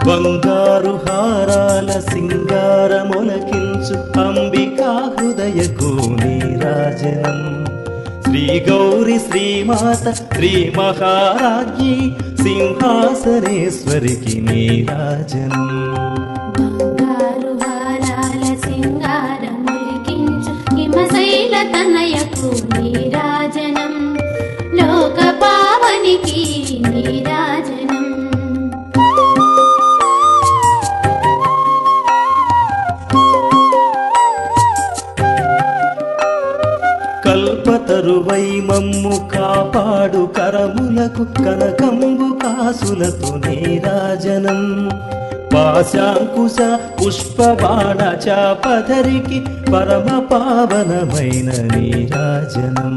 బంగారు హారాల సింగారములకించు అంబికా హృదయకు నీరాజనం శ్రీ గౌరి శ్రీమాత శ్రీ మహారాజ్ఞి సింహాసనేశ్వరికి నీరాజనం బంగారు హారాల సింగారములకించు హిమశైల తనయకు నీరాజనం లోక పావనికి నీరాజనం కల్పతరువై మమ్ము కాపాడు కరములకు కనకంబు కాసులతో నీరాజనం పాశాంకుశ పుష్పబాణ చాపధరికి పరమ పావనమైన నీరాజనం